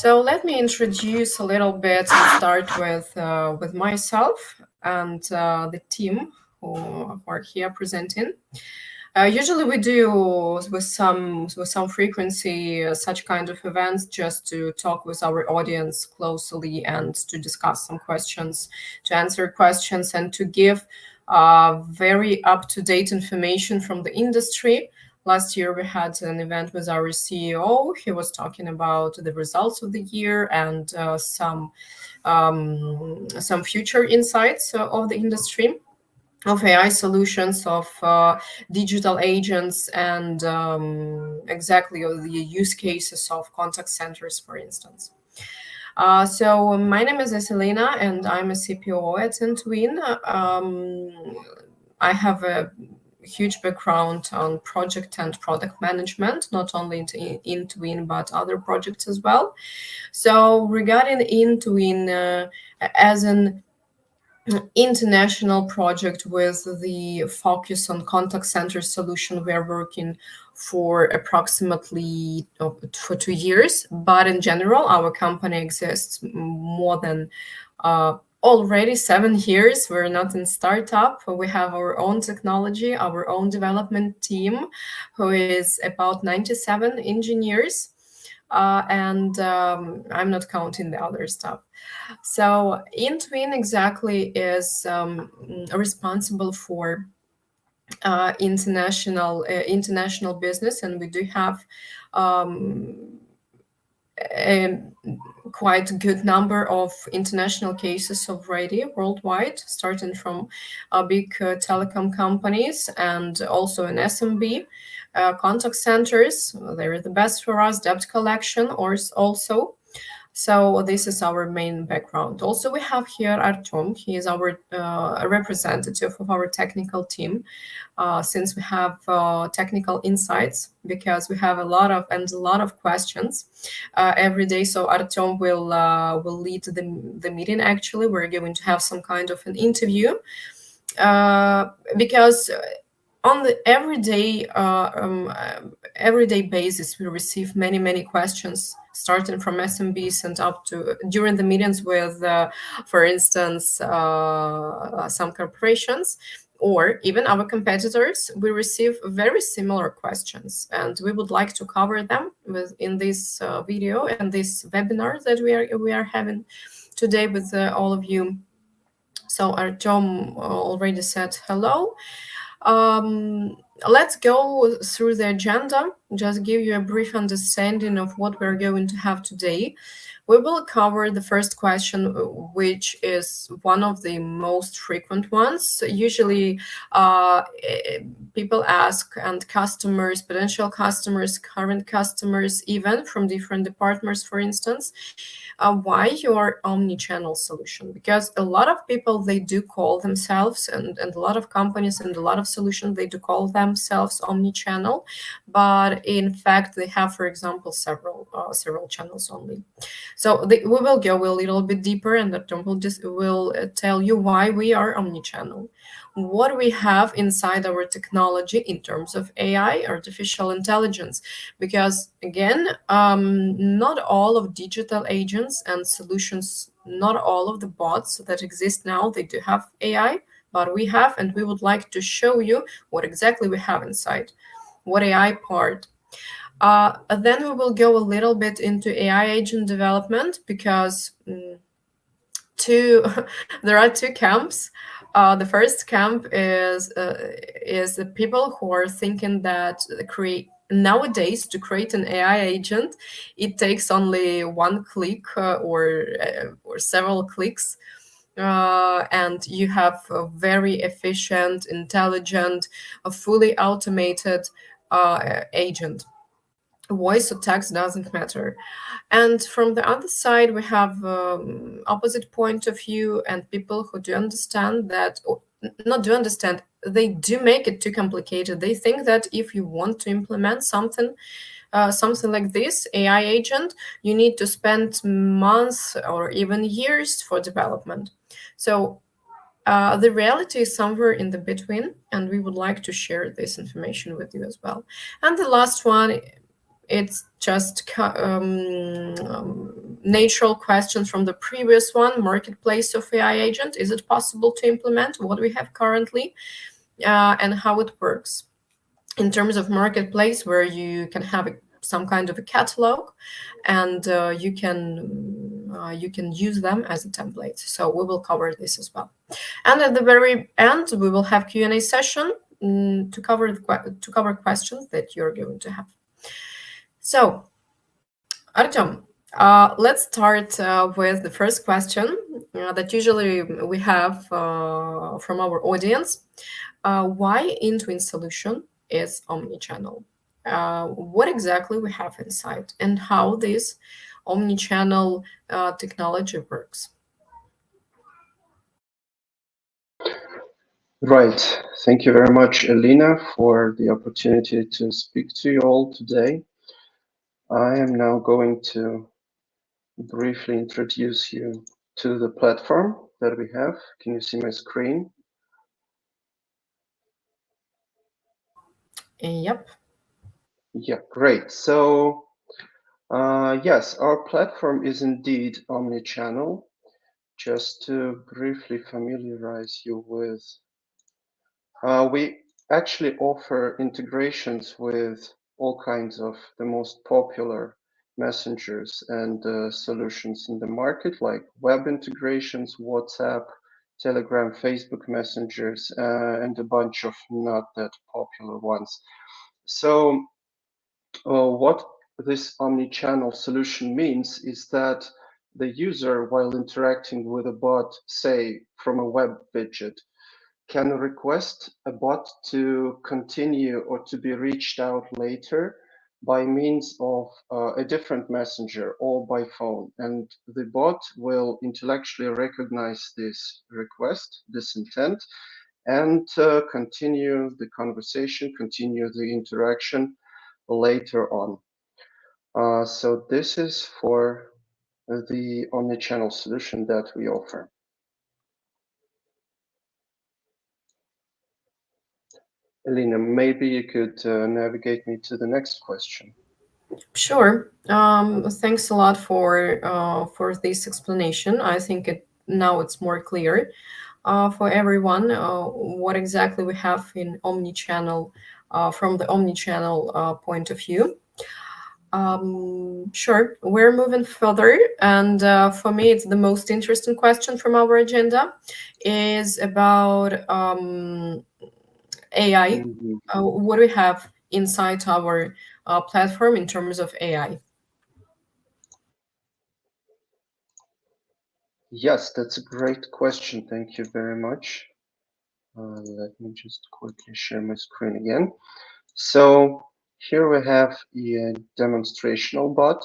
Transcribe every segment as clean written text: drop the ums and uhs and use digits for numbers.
So let me introduce a little bit and start with myself and the team who are here presenting. Usually we do with some frequency such kind of events just to talk with our audience closely and to discuss some questions, to answer questions, and to give very up-to-date information from the industry. Last year we had an event with our CEO. He was talking about the results of the year and some future insights of the industry, of AI solutions, of digital agents, and exactly of the use cases of contact centers, for instance. So my name is Elena, and I'm a CPO at IntWin. I have a huge background on project and product management, not only into IntWin, but other projects as well. So regarding IntWin, as an international project with the focus on contact center solution, we are working for approximately for 2 years, but in general our company exists more than already 7 years. We're not in startup. We have our own technology, our own development team, who is about 97 engineers, and I'm not counting the other stuff. So IntWin exactly is responsible for international business, and we do have a quite good number of international cases already worldwide, starting from big telecom companies and also in SMB. Contact centers, they're the best for us, debt collection or also. So this is our main background. Also, we have here Artem. He is our representative of our technical team, since we have technical insights, because we have a lot of questions every day. So Artem will lead the meeting. Actually, we're going to have some kind of an interview because on the everyday basis, we receive many questions, starting from SMBs and up to during the meetings with, for instance, some corporations or even our competitors. We receive very similar questions, and we would like to cover them in this video and this webinar that we are having today with all of you. So Artem already said hello. Let's go through the agenda, just give you a brief understanding of what we're going to have today. We will cover the first question, which is one of the most frequent ones. Usually people ask, and customers, potential customers, current customers, even from different departments, for instance, why your omni-channel solution? Because a lot of people, they do call themselves, and a lot of companies and a lot of solutions, they do call themselves omni-channel, but in fact they have, for example, several channels only. So we will go a little bit deeper, and Artem will tell you why we are omni-channel, what we have inside our technology in terms of AI, artificial intelligence, because again, not all of digital agents and solutions, not all of the bots that exist now, they do have AI, but we have, and we would like to show you what exactly we have inside, what AI part. Then we will go a little bit into AI agent development, because there are two camps. The first camp is the people who are thinking that nowadays to create an AI agent, it takes only one click or several clicks, and you have a very efficient, intelligent, fully automated agent. Voice or text doesn't matter. And from the other side, we have opposite point of view, and people who do understand that, or not do understand, they do make it too complicated. They think that if you want to implement something like this AI agent, you need to spend months or even years for development. So the reality is somewhere in the between, and we would like to share this information with you as well. And the last one, it's just natural questions from the previous one, marketplace of AI agent. Is it possible to implement what we have currently, and how it works? In terms of marketplace, where you can have some kind of a catalog, and you can use them as a template. So we will cover this as well. And at the very end, we will have Q&A session to cover questions that you're going to have. So, Artem, let's start with the first question that usually we have from our audience. Why IntWin solution is omni-channel? What exactly we have inside, and how this omni-channel technology works? Right. Thank you very much, Elena, for the opportunity to speak to you all today. I am now going to briefly introduce you to the platform that we have. Can you see my screen? Yep. Yeah, great. So, yes, our platform is indeed omni-channel. Just to briefly familiarize you with, we actually offer integrations with all kinds of the most popular messengers and solutions in the market, like web integrations, WhatsApp, Telegram, Facebook messengers, and a bunch of not that popular ones. So what this omni-channel solution means is that the user, while interacting with a bot, say from a web widget, can request a bot to continue or to be reached out later by means of a different messenger or by phone. And the bot will intellectually recognize this request, this intent, and continue the conversation, continue the interaction later on. So this is for the omni-channel solution that we offer. Elena, maybe you could navigate me to the next question. Sure. Thanks a lot for this explanation. I think now it's more clear for everyone what exactly we have in omni-channel from the omni-channel point of view. Sure, we're moving further, and for me, it's the most interesting question from our agenda is about AI. Mm-hmm. What do we have inside our platform in terms of AI? Yes, that's a great question. Thank you very much. Let me just quickly share my screen again. So here we have a demonstrational bot.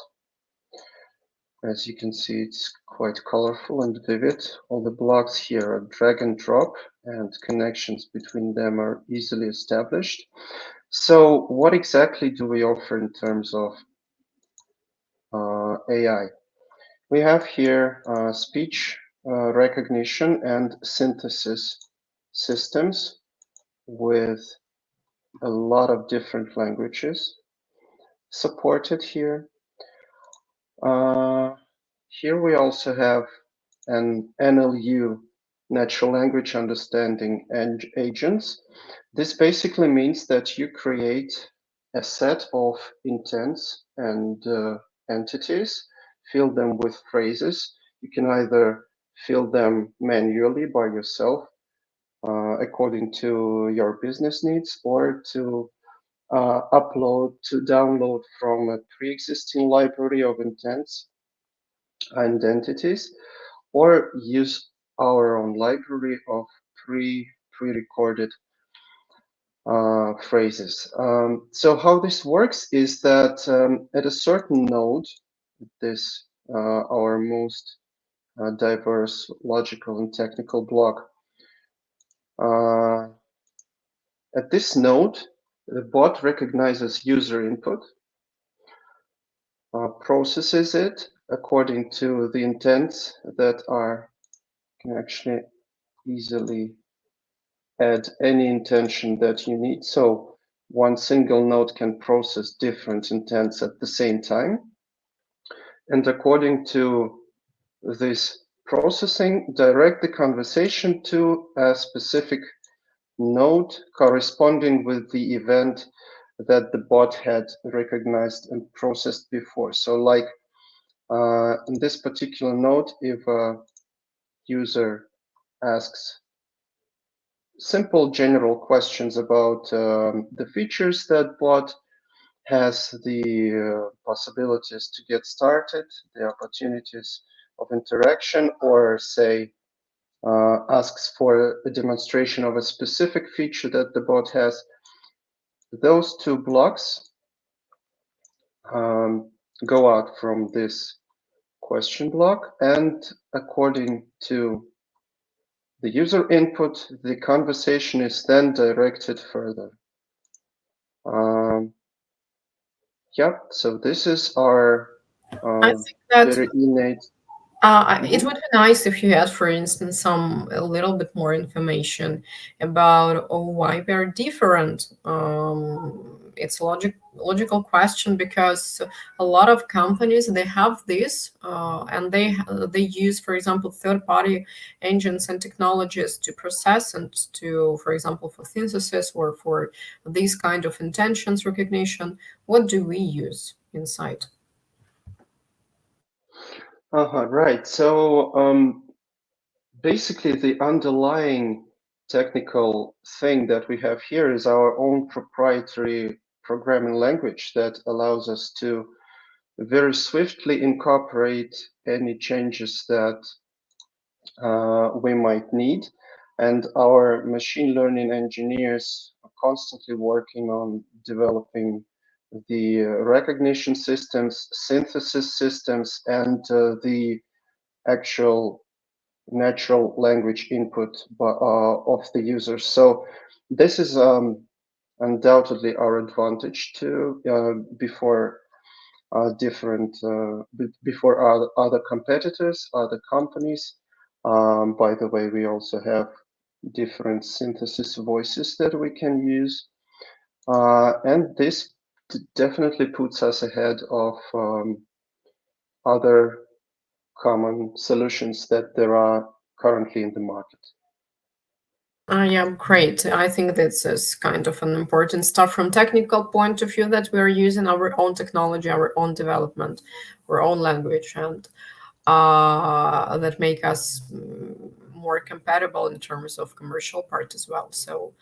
As you can see, it's quite colorful and vivid. All the blocks here are drag and drop, and connections between them are easily established. So what exactly do we offer in terms of AI? We have here speech recognition and synthesis systems with a lot of different languages supported here. Here we also have an NLU, natural language understanding and agents. This basically means that you create a set of intents and entities, fill them with phrases. You can either fill them manually by yourself according to your business needs, or to download from a pre-existing library of intents and entities, or use our own library of pre-recorded phrases. So how this works is that at a certain node, this our most diverse logical and technical block, at this node, the bot recognizes user input, processes it according to the intents that are, can actually easily add any intention that you need. So one single node can process different intents at the same time. and according to this processing, direct the conversation to a specific node corresponding with the event that the bot had recognized and processed before. So like in this particular node, if a user asks simple general questions about the features that bot has, the possibilities to get started, the opportunities of interaction, or say asks for a demonstration of a specific feature that the bot has, those two blocks go out from this question block, and according to the user input, the conversation is then directed further. Yeah, so this is our I think that very innate. it would be nice if you had, for instance, a little bit more information about why they're different. It's a logical question because a lot of companies they have this, and they use, for example, third-party engines and technologies to process and to, for example, for synthesis or for these kind of intentions recognition. What do we use inside? Right. So basically, the underlying technical thing that we have here is our own proprietary programming language that allows us to very swiftly incorporate any changes that we might need. And our machine learning engineers are constantly working on developing the recognition systems, synthesis systems, and the actual natural language input of the user. So this is undoubtedly our advantage to before different before other competitors, other companies. By the way, we also have different synthesis voices that we can use, and this definitely puts us ahead of other common solutions that there are currently in the market. Yeah, great. I think this is kind of an important stuff from technical point of view that we are using our own technology, our own development, our own language, and that make us more compatible in terms of commercial part as well. So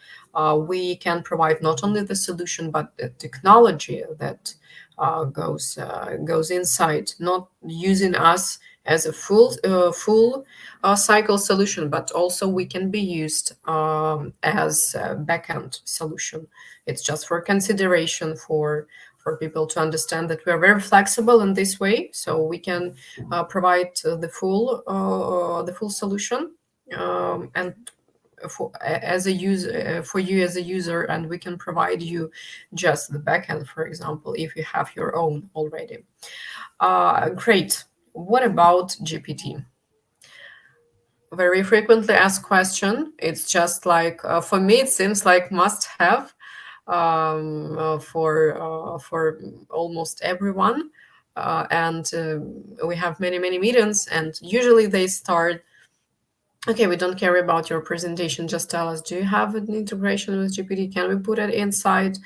we can provide not only the solution but the technology that goes inside, not using us as a full cycle solution, but also we can be used as a backend solution. It's just for consideration for people to understand that we are very flexible in this way, so we can provide the full solution, and as a user for you as a user, and we can provide you just the backend, for example, if you have your own already. Great. What about GPT? Very frequently asked question. It's just like for me, it seems like must have for almost everyone. And we have many meetings, and usually they start. Okay, we don't care about your presentation. Just tell us, do you have an integration with GPT? Can we put it inside?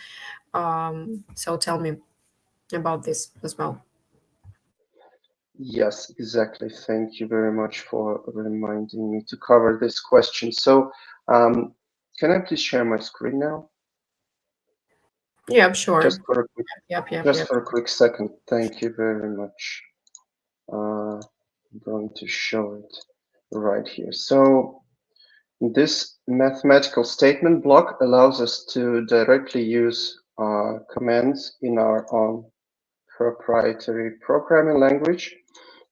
So tell me about this as well. Yes, exactly. Thank you very much for reminding me to cover this question. So, can I please share my screen now? Yeah, sure. Just for a quick, Yep. for a quick second. Thank you very much. I'm going to show it right here. So, this mathematical statement block allows us to directly use commands in our own proprietary programming language.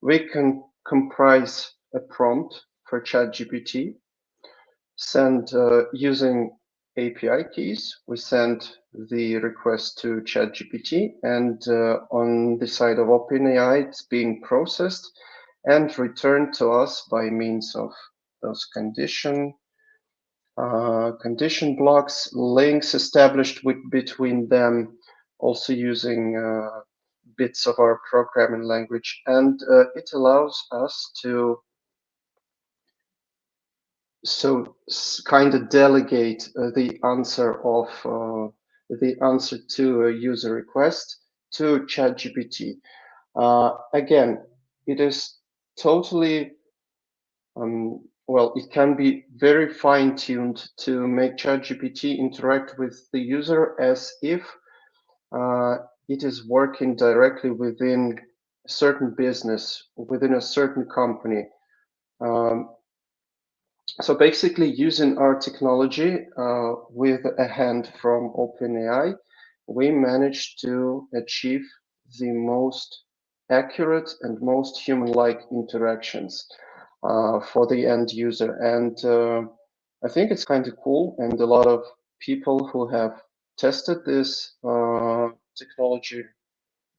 We can comprise a prompt for ChatGPT, send using API keys. We send the request to ChatGPT, and on the side of OpenAI, it's being processed and returned to us by means of those condition blocks, links established between them, also using bits of our programming language, and it allows us to kind of delegate the answer to a user request to ChatGPT. Again, it is totally well, it can be very fine-tuned to make ChatGPT interact with the user as if it is working directly within a certain business, within a certain company. Um, so basically, using our technology with a hand from OpenAI, we managed to achieve the most accurate and most human-like interactions for the end user. And I think it's kind of cool. And a lot of people who have tested this technology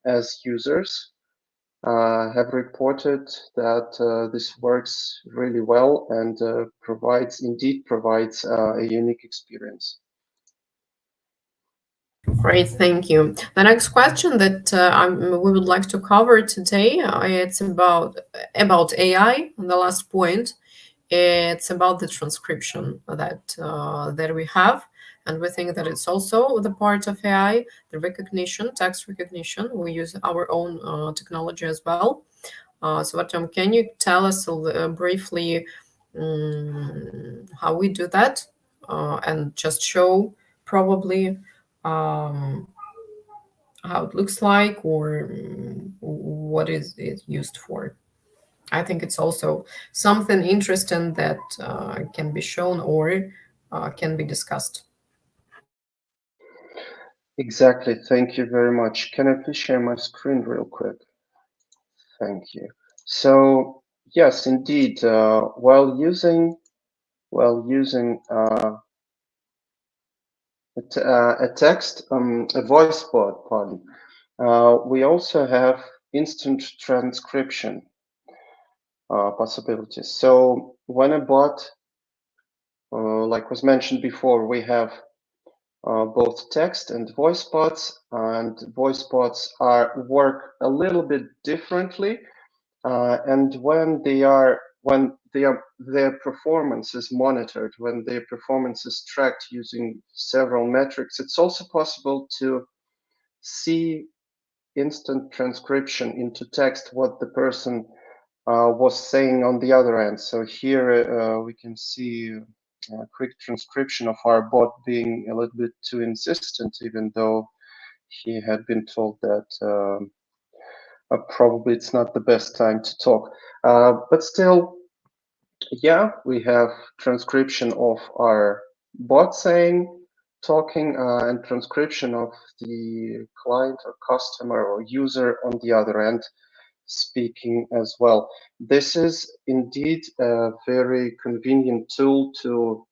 as users have reported that this works really well and indeed provides a unique experience. Great, thank you. The next question that we would like to cover today, it's about AI. The last point, it's about the transcription that we have, and we think that it's also the part of AI, the recognition, text recognition. We use our own technology as well. So, Artem, can you tell us briefly how we do that, and just show probably um, how it looks like, or what is it used for? I think it's also something interesting that can be shown or can be discussed. Exactly. Thank you very much. Can I please share my screen real quick? Thank you. So yes, indeed, while using a text, a voice bot, pardon, we also have instant transcription possibilities. So when a bot, like was mentioned before, we have both text and voice bots, and voice bots work a little bit differently. And their performance is monitored, when their performance is tracked using several metrics, it's also possible to see instant transcription into text what the person was saying on the other end. So here we can see a quick transcription of our bot being a little bit too insistent, even though he had been told that probably it's not the best time to talk. But still, yeah, we have transcription of our bot talking, and transcription of the client or customer or user on the other end speaking as well. This is indeed a very convenient tool to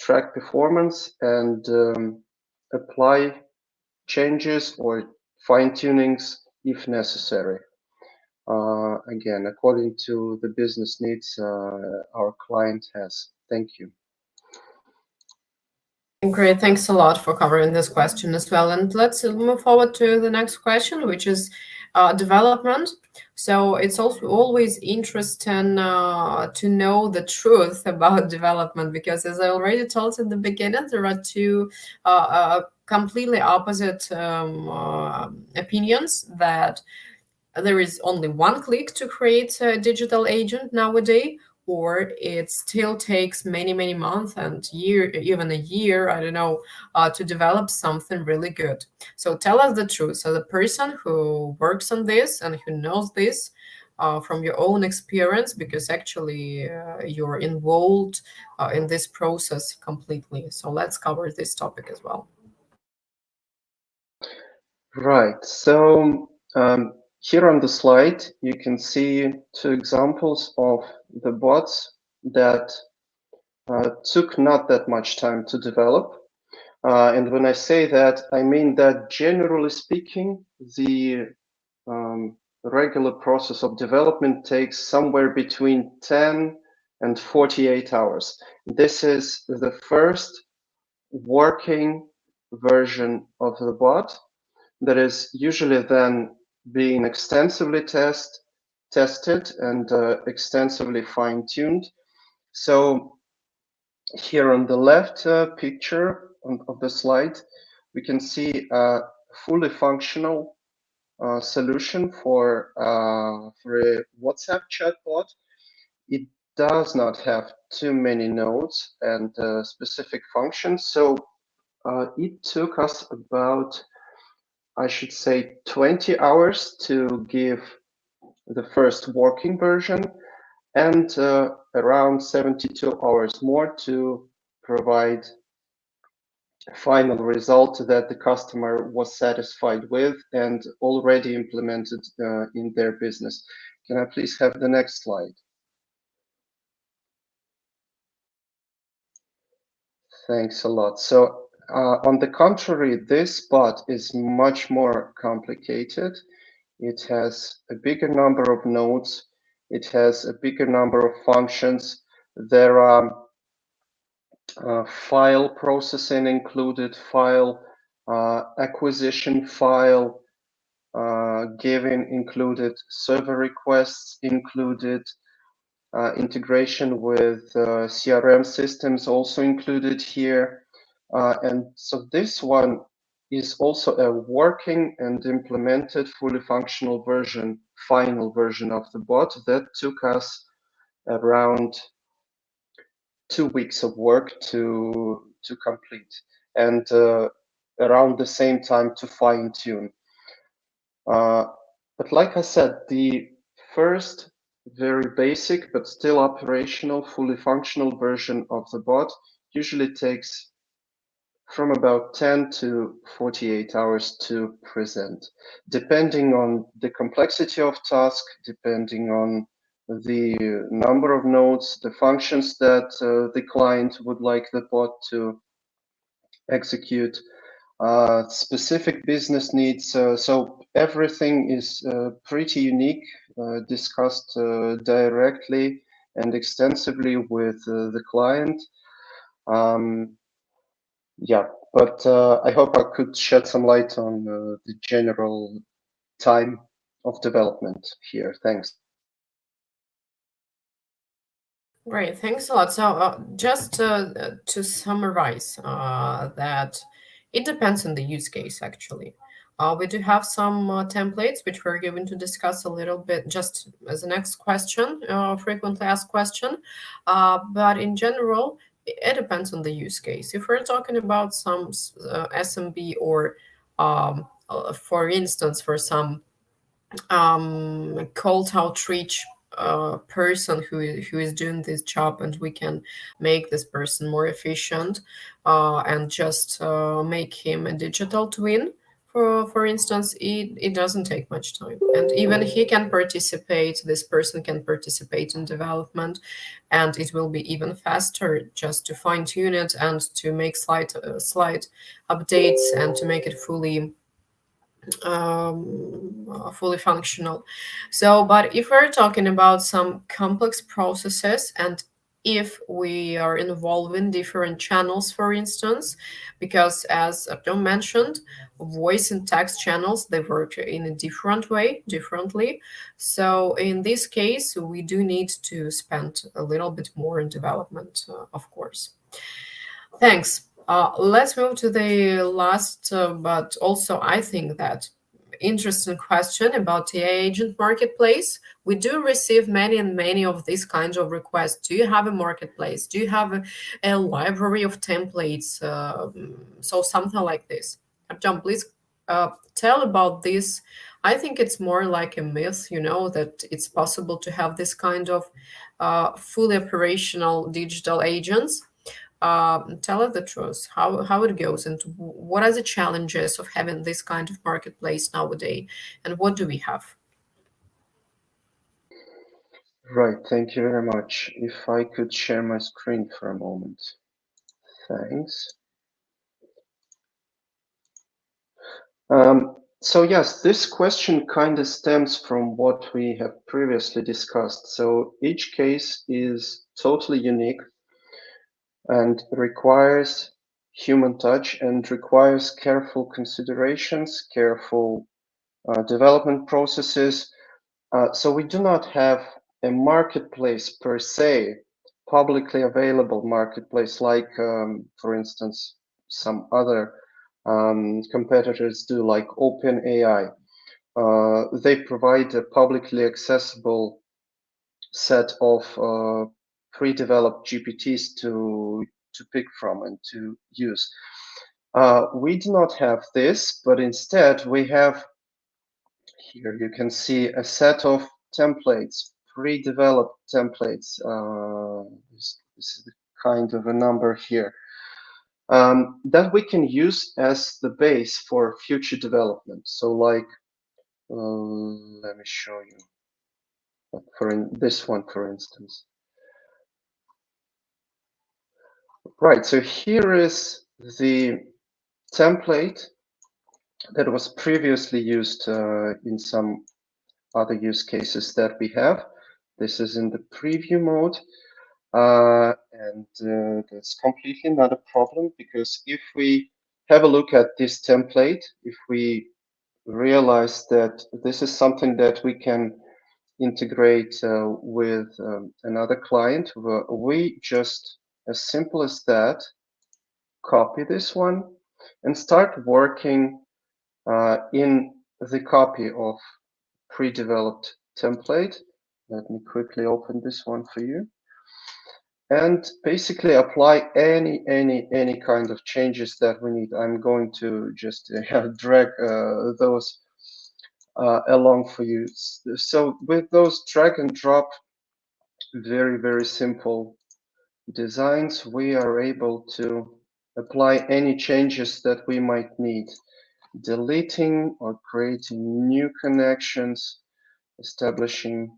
track performance and apply changes or fine-tunings if necessary. Again, according to the business needs our client has. Thank you. Great, thanks a lot for covering this question as well. And let's move forward to the next question, which is development. So it's also always interesting to know the truth about development, because as I already told in the beginning, there are two completely opposite opinions, that there is only one click to create a digital agent nowadays, or it still takes many, many months and even a year, I don't know, to develop something really good. So tell us the truth. So the person who works on this and who knows this from your own experience, because actually you're involved in this process completely. So let's cover this topic as well. Right. So here on the slide, you can see two examples of the bots that took not that much time to develop. And when I say that, I mean that generally speaking, the regular process of development takes somewhere between 10 and 48 hours. This is the first working version of the bot that is usually then being extensively tested and extensively fine-tuned. So here on the left picture of the slide, we can see a fully functional solution for a WhatsApp chatbot. It does not have too many nodes and specific functions, so it took us about, I should say, 20 hours to give the first working version and around 72 hours more to provide a final result that the customer was satisfied with and already implemented in their business. Can I please have the next slide? Thanks a lot. So on the contrary, this bot is much more complicated. It has a bigger number of nodes. It has a bigger number of functions. There are file processing included, file acquisition, file giving included, server requests included, integration with CRM systems also included here. And so this one is also a working and implemented fully functional version, final version of the bot that took us around 2 weeks of work to complete and around the same time to fine tune. But like I said, the first very basic but still operational, fully functional version of the bot usually takes from about 10 to 48 hours to present, depending on the complexity of task, depending on the number of nodes, the functions that the client would like the bot to execute, specific business needs. So everything is pretty unique, discussed directly and extensively with the client. Yeah, but I hope I could shed some light on the general time of development here. Thanks. Great, thanks a lot. So, just to summarize, that it depends on the use case, actually. We do have some templates which we're going to discuss a little bit just as the next question, frequently asked question. But in general, it depends on the use case. If we're talking about some SMB or, for instance, for some cold outreach person who is doing this job, and we can make this person more efficient, and just make him a digital twin, for instance, it doesn't take much time, and even he can participate, this person can participate in development, and it will be even faster just to fine tune it and to make slight updates and to make it fully functional. So, but if we're talking about some complex processes, and if we are involving different channels, for instance, because as Artem mentioned, voice and text channels, they work in a different way, differently. So in this case, we do need to spend a little bit more in development, of course. Thanks. Let's move to the last, but also I think that interesting question about the agent marketplace. We do receive many and many of these kinds of requests. Do you have a marketplace? Do you have a library of templates? So something like this. John, please tell about this. I think it's more like a myth, that it's possible to have this kind of fully operational digital agents. Tell us the truth, how it goes, and what are the challenges of having this kind of marketplace nowadays, and what do we have? Right, thank you very much. If I could share my screen for a moment. Thanks. So yes, this question kind of stems from what we have previously discussed. So each case is totally unique and requires human touch and requires careful considerations, careful development processes. So we do not have a marketplace per se, publicly available marketplace like, for instance, some other competitors do, like OpenAI. They provide a publicly accessible set of pre-developed GPTs to pick from and to use. We do not have this, but instead we have, here you can see a set of templates, pre-developed templates. This is the kind of a number here that we can use as the base for future development. So like, let me show you. For this one, for instance. Right, so here is the template that was previously used in some other use cases that we have. This is in the preview mode, and that's completely not a problem, because if we have a look at this template, if we realize that this is something that we can integrate with another client, we just, as simple as that, copy this one and start working in the copy of pre-developed template. Let me quickly open this one for you. And basically apply any kind of changes that we need. I'm going to just drag those along for you. So with those drag and drop, very simple designs, we are able to apply any changes that we might need, deleting or creating new connections, establishing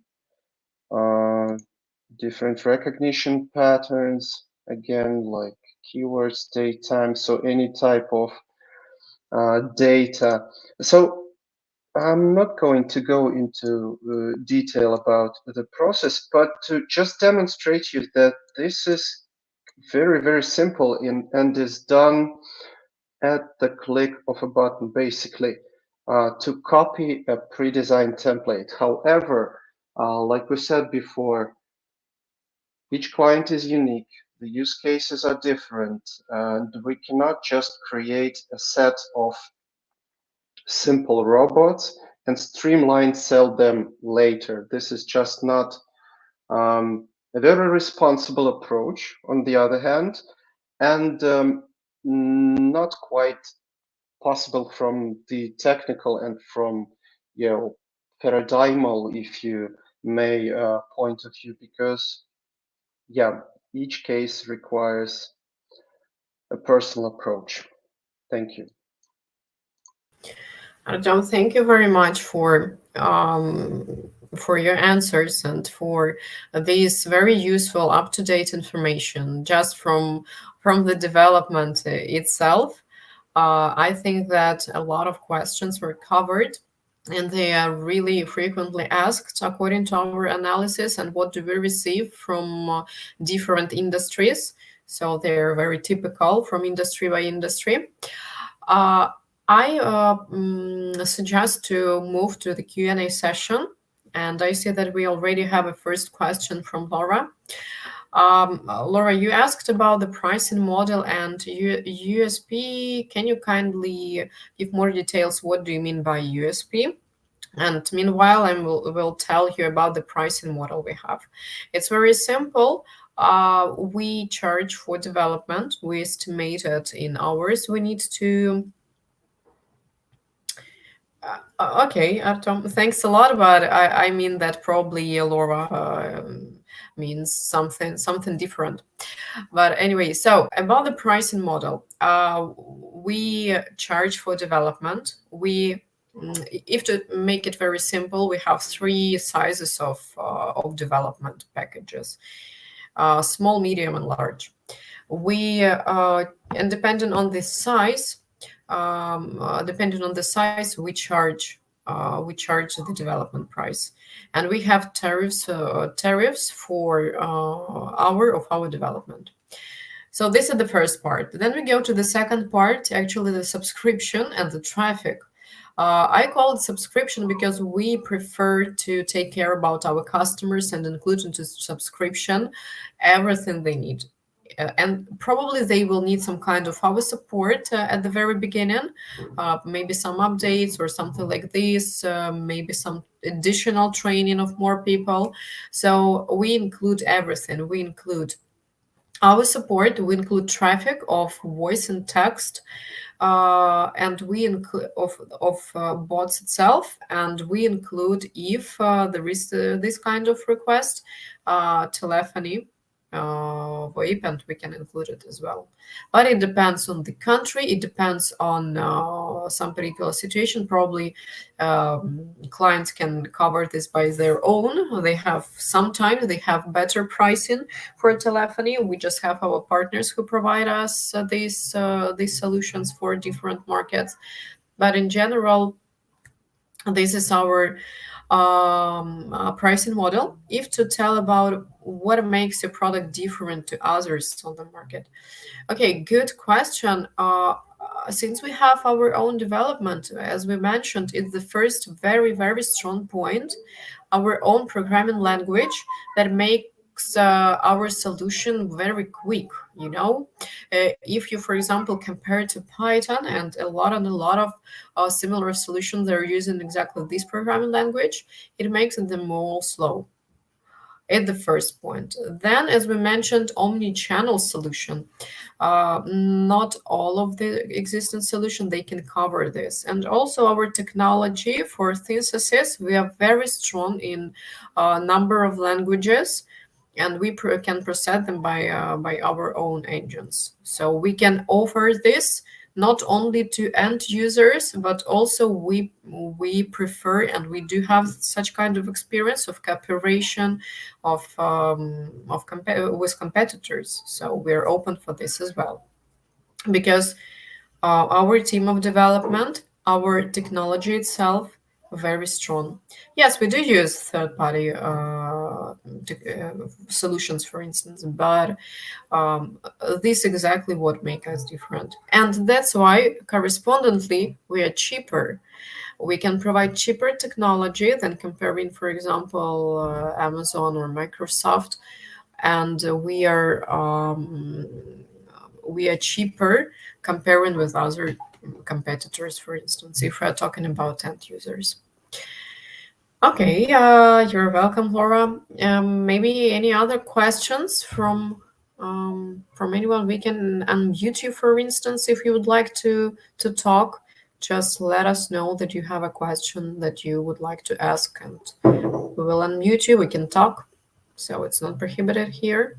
different recognition patterns, again, like keywords, date, time, so any type of data. So I'm not going to go into detail about the process, but to just demonstrate you that this is very simple and is done at the click of a button, basically, to copy a pre-designed template. However, like we said before, each client is unique. The use cases are different, and we cannot just create a set of simple robots and streamline sell them later. This is just not a very responsible approach, on the other hand, and not quite possible from the technical and from, you know, paradigmal, if you may, point of view, because yeah, each case requires a personal approach. Thank you. Artem, thank you very much for your answers and for this very useful, up-to-date information just from the development itself. I think that a lot of questions were covered, and they are really frequently asked according to our analysis and what do we receive from different industries. So they're very typical from industry by industry. Uh, I suggest to move to the Q&A session, and I see that we already have a first question from Laura. Laura, you asked about the pricing model and USP. Can you kindly give more details? What do you mean by USP? And meanwhile, will tell you about the pricing model we have. It's very simple. We charge for development. We estimate it in hours. We need to okay, Artem, thanks a lot. But I mean that probably Laura means something different. But anyway, so about the pricing model, we charge for development. If to make it very simple, we have three sizes of development packages: small, medium, and large. And depending on the size, we charge the development price, and we have tariffs for hour of our development. So this is the first part. Then we go to the second part, actually the subscription and the traffic. I call it subscription because we prefer to take care about our customers and include into subscription everything they need. And probably they will need some kind of our support at the very beginning, maybe some updates or something like this, maybe some additional training of more people. So we include everything. We include our support, we include traffic of voice and text, and we include of bots itself, and we include if there is this kind of request, telephony, VoIP, and we can include it as well. But it depends on the country. It depends on some particular situation. Probably clients can cover this by their own. They have sometimes they have better pricing for telephony. We just have our partners who provide us these solutions for different markets. But in general, this is our pricing model. If to tell about what makes your product different to others on the market. Okay, good question. Since we have our own development, as we mentioned, it's the first very, very strong point, our own programming language that makes our solution very quick. If you, for example, compare it to Python and a lot of similar solutions that are using exactly this programming language, it makes them all slow at the first point. Then, as we mentioned, omni-channel solution. Not all of the existing solution they can cover this, and also our technology for synthesis. We are very strong in a number of languages, and we can process them by our own engines. So we can offer this not only to end users, but also we prefer and we do have such kind of experience of cooperation with competitors. So we're open for this as well, because our team of development, our technology itself, very strong. Yes, we do use third-party solutions, for instance, but this exactly what make us different, and that's why correspondingly we are cheaper. We can provide cheaper technology than comparing, for example, Amazon or Microsoft, and we are cheaper comparing with other competitors, for instance, if we're talking about end users. Okay, you're welcome, Laura. Maybe any other questions from anyone? We can unmute you, for instance, if you would like to talk. Just let us know that you have a question that you would like to ask, and we will unmute you. We can talk, so it's not prohibited here.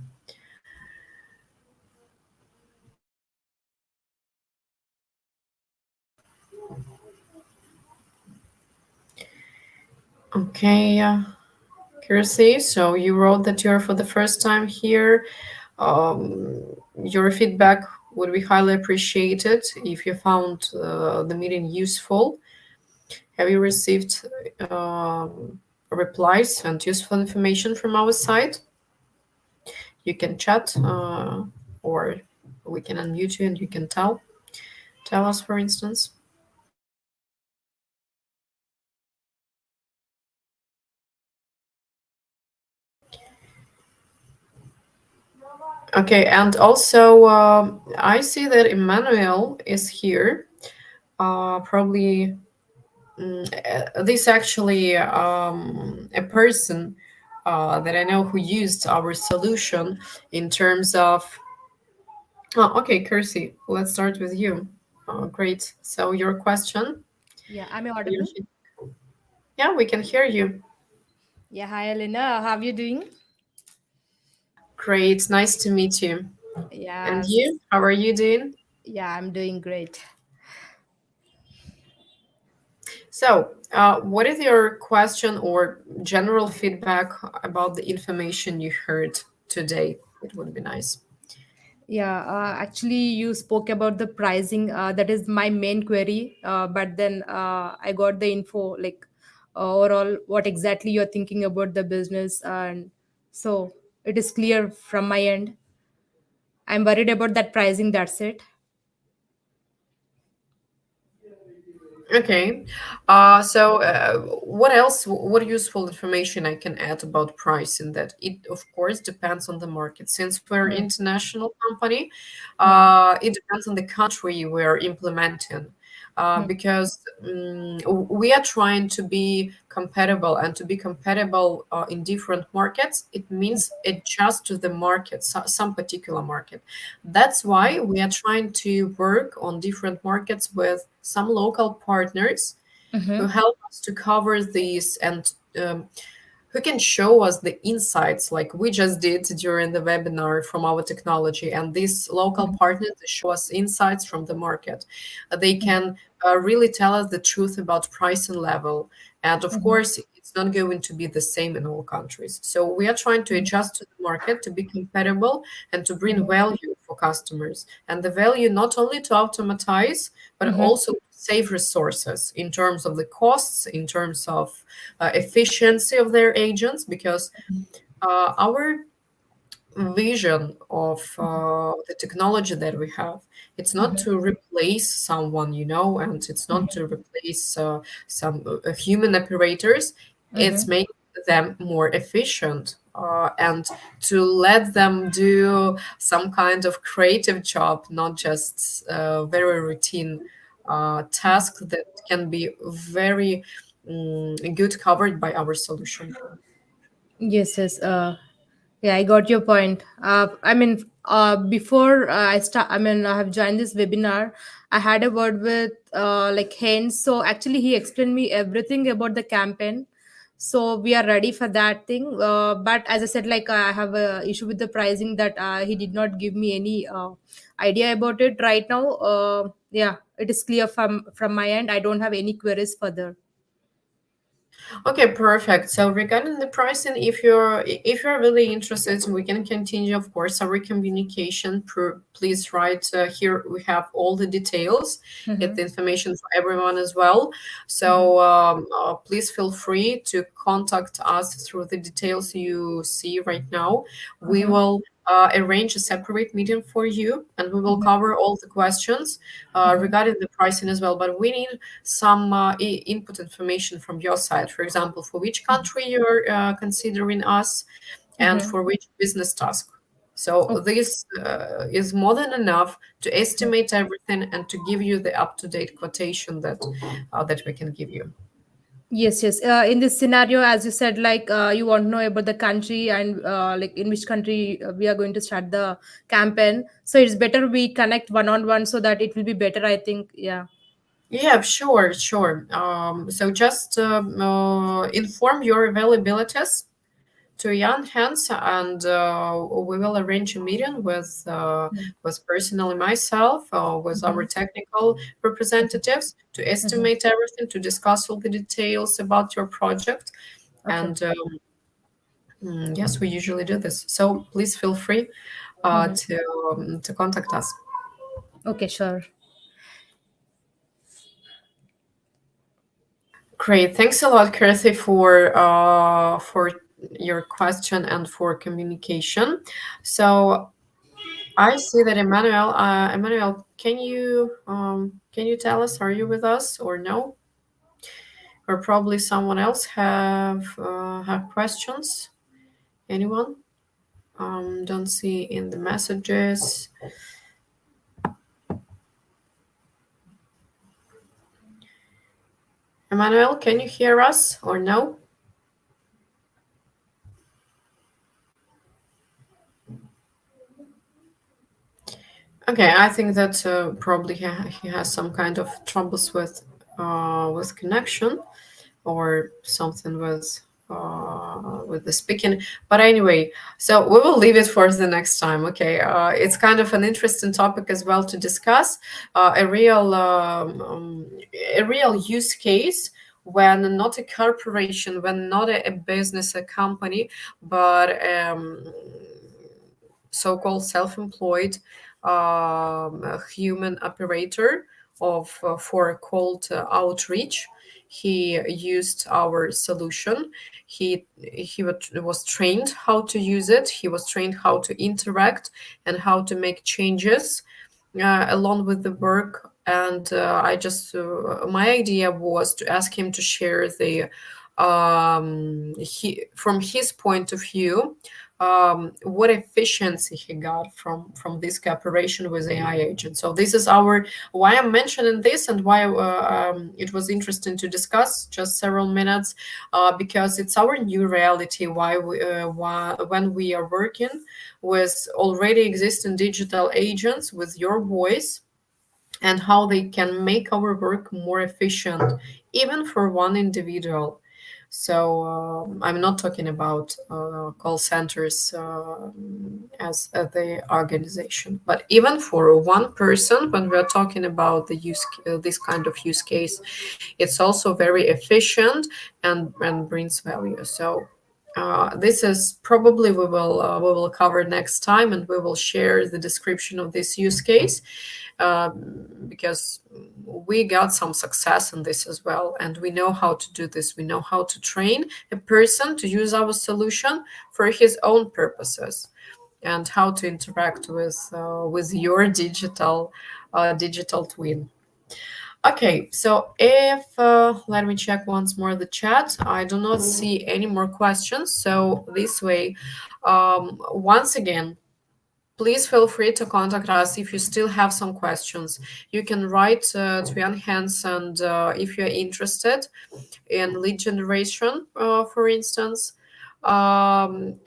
Okay, Kirsty, so you wrote that you're for the first time here. Your feedback would be highly appreciated if you found the meeting useful. Have you received replies and useful information from our side? You can chat, or we can unmute you and you can tell us, for instance. Okay, and also I see that Emmanuel is here. Probably this actually a person that I know who used our solution in terms of. Oh, okay, Kirsty, let's start with you. Great. So your question? Yeah, am I Your audible? Yeah, we can hear you. Yeah, hi Elena. How are you doing? Great. Nice to meet you. And Yes. you? How are you doing? Yeah, I'm doing great. So, what is your question or general feedback about the information you heard today? It would be nice. Yeah, actually, you spoke about the pricing. That is my main query. But then I got the info like overall what exactly you're thinking about the business, and so it is clear from my end. I'm worried about that pricing. That's it. Okay. What else? What useful information I can add about pricing? That it, of course, depends on the market. Since we're Hmm. international company, Hmm. it depends on the country we're implementing. Hmm. Because we are trying to be compatible, and to be compatible in different markets, it means adjust to the market, some particular market. That's why we are trying to work on different markets with some local partners who Hmm. help us to cover these, and who can show us the insights like we just did during the webinar from our technology. And these local partners, they show us insights from the market. They can really tell us the truth about pricing level. And of Hmm. course, it's not going to be the same in all countries. So we are trying to adjust to the market to be compatible and to bring value for customers. And the value not only to automatize, but Hmm. also to save resources in terms of the costs, in terms of efficiency of their agents, because our vision of the technology that we have, it's not to replace someone, and it's not to replace some human operators. It's Hmm. make them more efficient, and to let them do some kind of creative job, not just very routine task that can be very good covered by our solution. Yes, yes. Yeah, I got your point. Before I have joined this webinar. I had a word with like Haynes. So actually, he explained me everything about the campaign. So we are ready for that thing. But as I said, like I have a issue with the pricing that he did not give me any idea about it right now. Yeah, it is clear from my end. I don't have any queries further. Okay, perfect. So regarding the pricing, if you're really interested, we can continue, of course, our communication. Please write here. We have all the details, get Mm-hmm. the information for everyone as well. Mm-hmm. So please feel free to contact us through the details you see right now. We Mm-hmm. will arrange a separate meeting for you, and we will Mm-hmm. cover all the questions Mm-hmm. regarding the pricing as well. But we need some input information from your side. For example, for which country you're considering us, and Mm-hmm. for which business task. So Okay. this is more than enough to estimate everything and to give you the up-to-date quotation that we can give you. Yes, yes. In this scenario, as you said, like you want to know about the country and like in which country we are going to start the campaign. So it's better we connect one on one so that it will be better. I think. Yeah. Yeah, sure, sure. So just inform your availabilities to Jan Hans, and we will arrange a meeting with personally myself, with our Mm-hmm. technical representatives, to Mm-hmm. estimate everything, to discuss all the details about your project. Okay. And yes, we usually do this. So please feel free Mm-hmm. to contact us. Okay. Sure. Great. Thanks a lot, Kirsty, for your question and for communication. So I see that Emmanuel. Emmanuel, can you tell us, are you with us or no? Or probably someone else have questions? Anyone? Don't see in the messages. Emmanuel, can you hear us or no? Okay, I think that probably he has some kind of troubles with connection, or something with the speaking. But anyway, so we will leave it for the next time. Okay, it's kind of an interesting topic as well to discuss, a real use case when not a corporation, when not a business, a company, but so-called self-employed a human operator of for a cold outreach. He used our solution. He was trained how to use it. He was trained how to interact and how to make changes along with the work and I just my idea was to ask him to share the from his point of view, what efficiency he got from this cooperation with AI agents. So this is our why I'm mentioning this, and why it was interesting to discuss just several minutes, because it's our new reality. Why when we are working with already existing digital agents with your voice, and how they can make our work more efficient, even for one individual. So I'm not talking about call centers as the organization, but even for one person, when we're talking about this kind of use case, it's also very efficient and brings value. So this is probably we will cover next time, and we will share the description of this use case, because we got some success in this as well, and we know how to do this. We know how to train a person to use our solution for his own purposes, and how to interact with your digital twin. Okay, so if let me check once more the chat. I do not see any more questions. So this way, once again, please feel free to contact us if you still have some questions. You can write to Enhance, and if you're interested in lead generation, for instance, and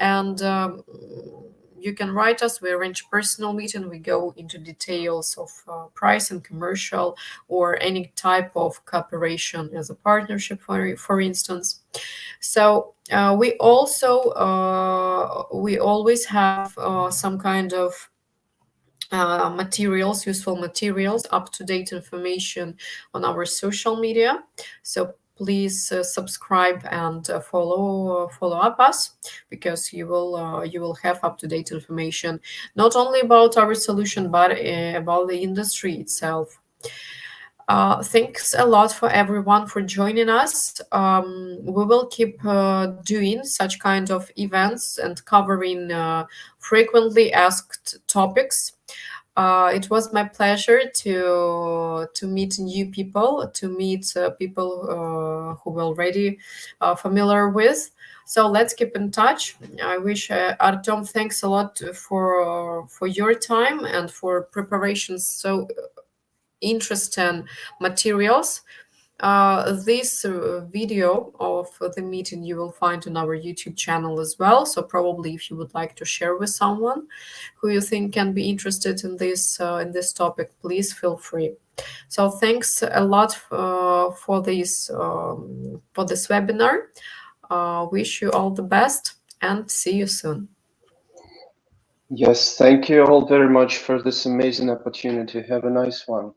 you can write us. We arrange personal meeting. We go into details of price and commercial, or any type of cooperation as a partnership, for instance. So we always have some kind of materials, useful materials, up-to-date information on our social media. So please subscribe and follow up us, because you will have up-to-date information, not only about our solution, but about the industry itself. Thanks a lot for everyone for joining us. We will keep doing such kind of events and covering frequently asked topics. It was my pleasure to meet new people, to meet people who we're already familiar with. So let's keep in touch. I wish Artem, thanks a lot for your time and for preparations. So interesting materials. This video of the meeting you will find on our YouTube channel as well. So probably if you would like to share with someone who you think can be interested in this topic, please feel free. So thanks a lot for this webinar. Wish you all the best, and see you soon. Yes, thank you all very much for this amazing opportunity. Have a nice one.